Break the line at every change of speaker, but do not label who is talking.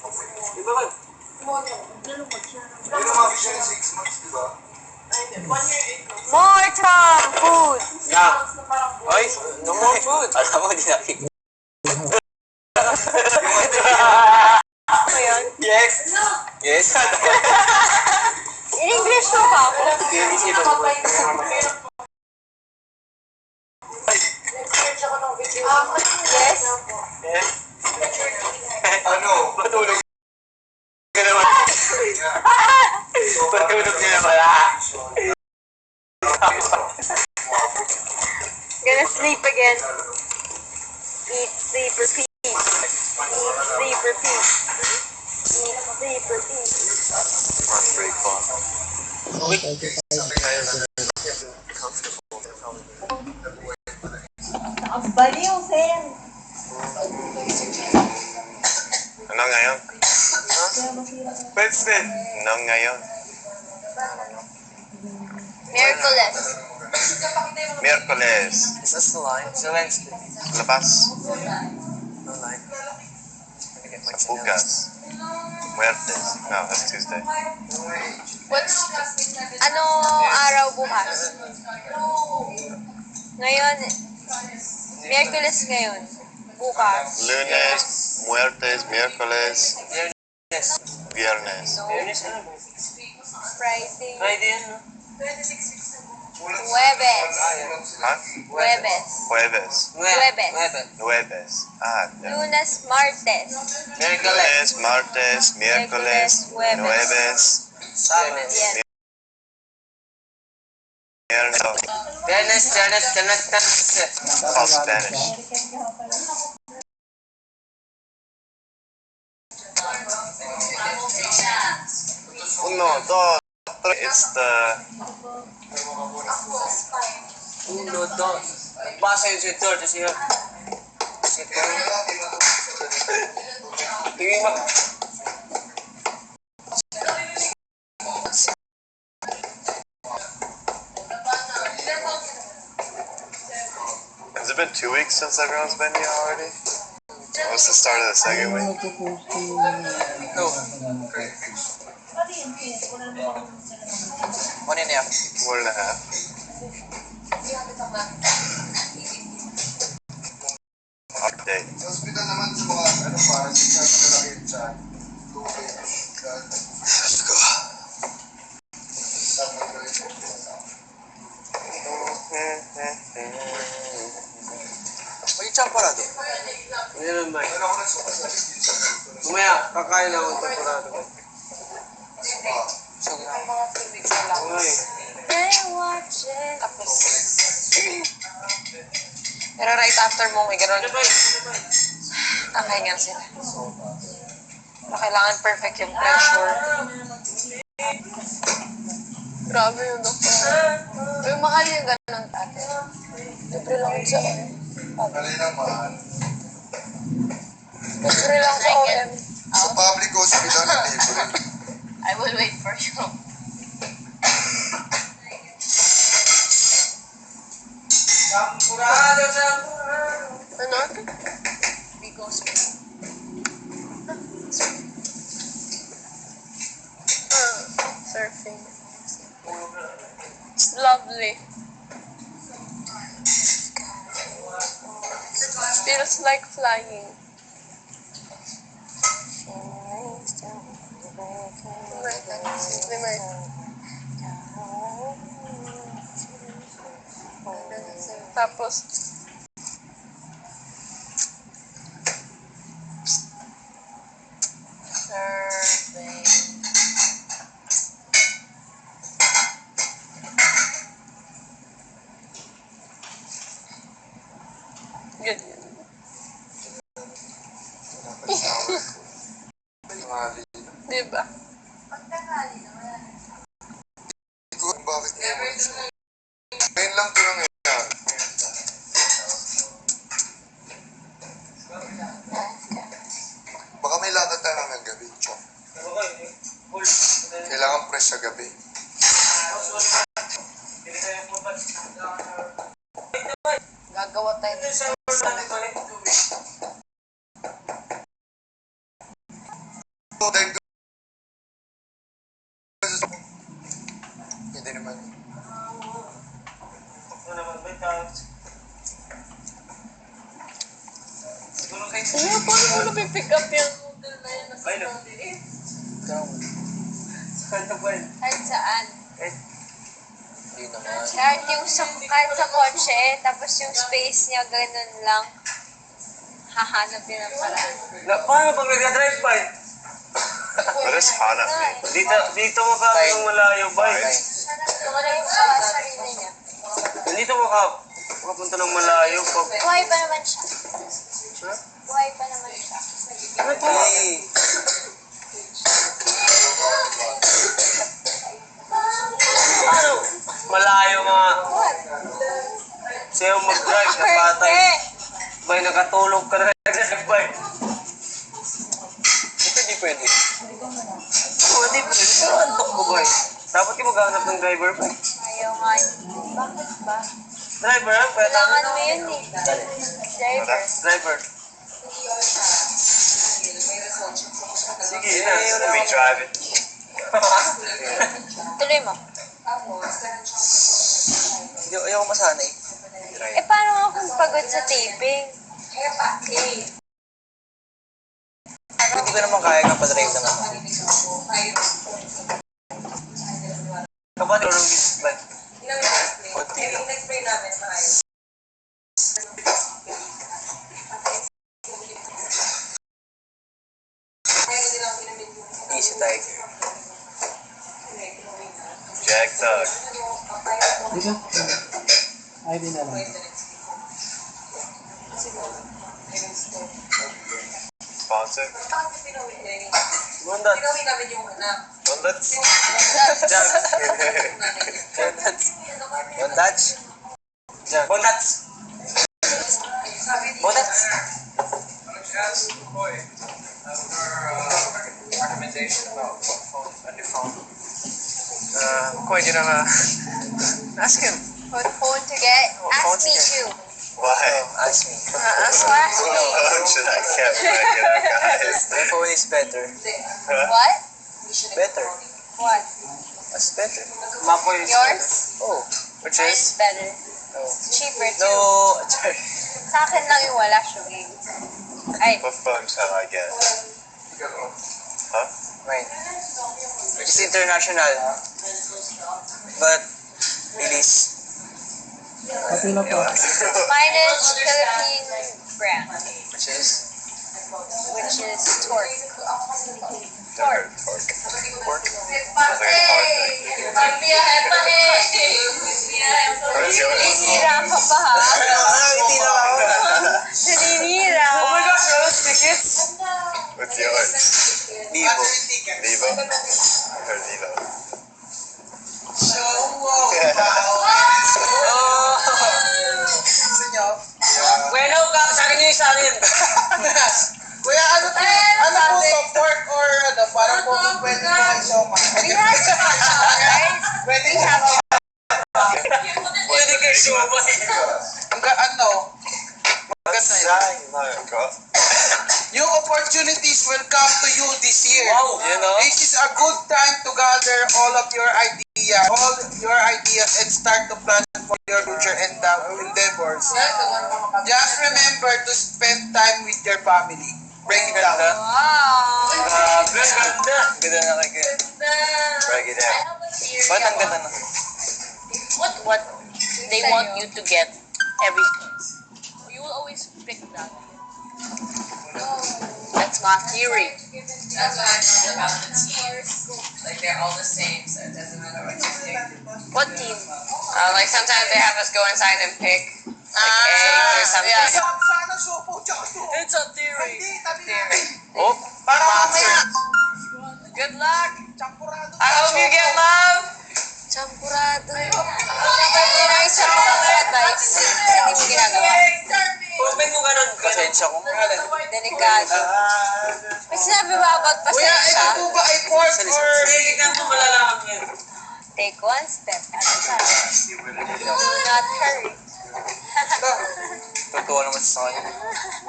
Di ba ba? Hindi na mabig siya ng 6 months, di ba?
More Tom food!
Yeah. Oy, no more food. Alam mo, di natin.
Ano yun?
Yes. Yes.
In English mo ba ako?
Yes.
Yes?
Yes.
Ano?
Patulog ka naman. Patulog ka naman.
Gonna sleep again. Eat, sleep, repeat. Eat, sleep, repeat. Eat, sleep, repeat.
Break off.
Baliw, Sen.
Ano ngayon?
Wednesday.
Ano ngayon?
Miraculous.
Miyerkules.
Is this the line? It's a Wednesday.
Labas.
No line.
Sa bukas. Muertes. No, that's Tuesday.
Ano araw bukas? Ngayon, Miraculous ngayon. Bukas.
Lunes, Muertes, Miércoles,
Yes.
Viernes.
Viernes ano?
Friday.
Friday ano?
Jueves.
Ha?
Jueves.
Jueves.
Jueves.
Jueves. Ah, yeah.
Lunes, Martes.
Lunes, martes, miércoles,
Jueves.
jueves,
Sabes.
Yes.
viernes.
Viernes.
All Spanish. Uno, dos, tres. It's the
Uno, dos. Basa yung sitor, kasi yun. Sitor. Tingin mo.
Has it been 2 weeks since everyone's been here already? What was the start of the second week?
No. 1.5.
1.5. Update.
Sa hospital naman sa mga, ano, parang sa malaki sa tubig.
Let's go.
May champorado. Ano naman?
Pero ako nagsukasalit din sa
Mamaya, kakain ako ng champorado. So, okay.
Tapos. Pero right after mong igaroon, nakahingan sila. Pero kailangan perfect yung pressure. Grabe yung doktor. Pero mahal yung ganun ate. Libre lang yun sa OM.
Dali naman.
Libre lang sa OM.
Sa public hospital, libre.
I will wait for you. Ano ate? Big hospital. Surfing. It's lovely. Feels like flying. Tapos, surfing. Good. Diba?
Hindi ko kung bakit ngayon. Ngayon lang ito nangyayari. Baka may lakad tayo hanggang gabi, Chong. Kailangan press sa gabi.
Gagawa tayo.
Like, hindi naman.
Ano naman ba ito? Siguro kayo.
Ano, paano mo napipick up yung noodle na yun? Nasa
Ayun.
maliit?
Ano ba yun?
Kahit saan.
Hindi naman.
Kahit sa kotse, tapos yung space niya ganun lang. Hahanap yun ang paraan.
Paano pag nag-drive by?
What does Hana mean?
Dito maka ng malayo ba?
Wala yung sa sarili niya.
Dito makapunta ng malayo.
Buhay pa naman siya. Buhay pa naman siya.
Ano ito? Paano? Malayo mga sayo mag-drive na patay. Bay, nakatulog ka na nag-drive by. Hindi pwede. Oo, hindi pwede. Pero antok ko ba? Dapat ka maghanap ng driver ba?
Ayaw nga niya. Bakit ba?
Driver, ha?
Kailangan mo yun eh. Driver.
Driver. Sige na.
Let me drive it.
Tuloy mo.
Ayaw ko masanay.
Eh, paano nga kung pagod sa taping?
Hindi ko naman kaya kapag drive naman. Kapag orong ba? Kunti lang. Easy tiger.
Jag Thug. Sponsor?
Bundat.
Donuts?
Jag. Bondats. Bondats. Jag. Bondats. Bondats.
Recommendation about what phone, a new phone.
Kung yun ang ask him.
What phone to get?
phone
Ask
to
me
get.
too.
Why?
Ask me.
Ask me.
Oh, should I kept regular guys?
My phone is better.
What?
Better.
What?
That's better. Mapo is
Yours?
Oh. Which
Mine's
is?
better.
Oh.
It's cheaper too.
No. Sorry.
Sa akin lang yung wala, Shugig. Ay,
What phone shall I get? Huh?
Mine. It's international. But release.
mine is Philippine brand,
Which is?
which is Torque.
Torque.
Pork.
Sounds like a car thing. What's yours?
Naninira ka pa ha?
Hindi na ako.
Naninira.
Oh my gosh, those tickets?
What's yours?
Vivo.
Vivo? I heard Vivo.
Bueno, sa akin yung isa rin.
Kuya, ano po to? Pork or ano? Parang po pwede mo kayo soma.
We had right?
Pwede siya.
Pwede kayo sumabay.
Ano?
Sayang na yun ko.
Yung opportunities will come to you this year.
Wow, you know?
This is a good time to gather all your ideas and start to plan for your future endeavors. Just remember to spend time with your family. Break it down.
Wow.
Ganda. Ganda na kayo.
Break it down.
Ba't ang ganda na?
What they want you to get everything. You will always pick that. That's my theory.
That's what I know about the teams. Like they're all the same, so it doesn't matter what you pick.
What team?
Like sometimes they have us go inside and pick like eggs or something.
yeah.
Sana supo, tsaka supo.
It's a theory.
Hindi, tabi natin.
Oh,
Para mamaya.
Good luck.
Champurado.
I hope you get love.
Champurado. Yun ang isa kong advice. Hindi mo ginagawa.
open mo ganun. Pasensya ko.
Delikado. May sinabi ba about
Kuya, ito
pasensya?
po ba ay pork or...
Sige, tignan mo malalaman mo yan.
Take one step at a time. Do not hurry.
Totoo naman sa kanya.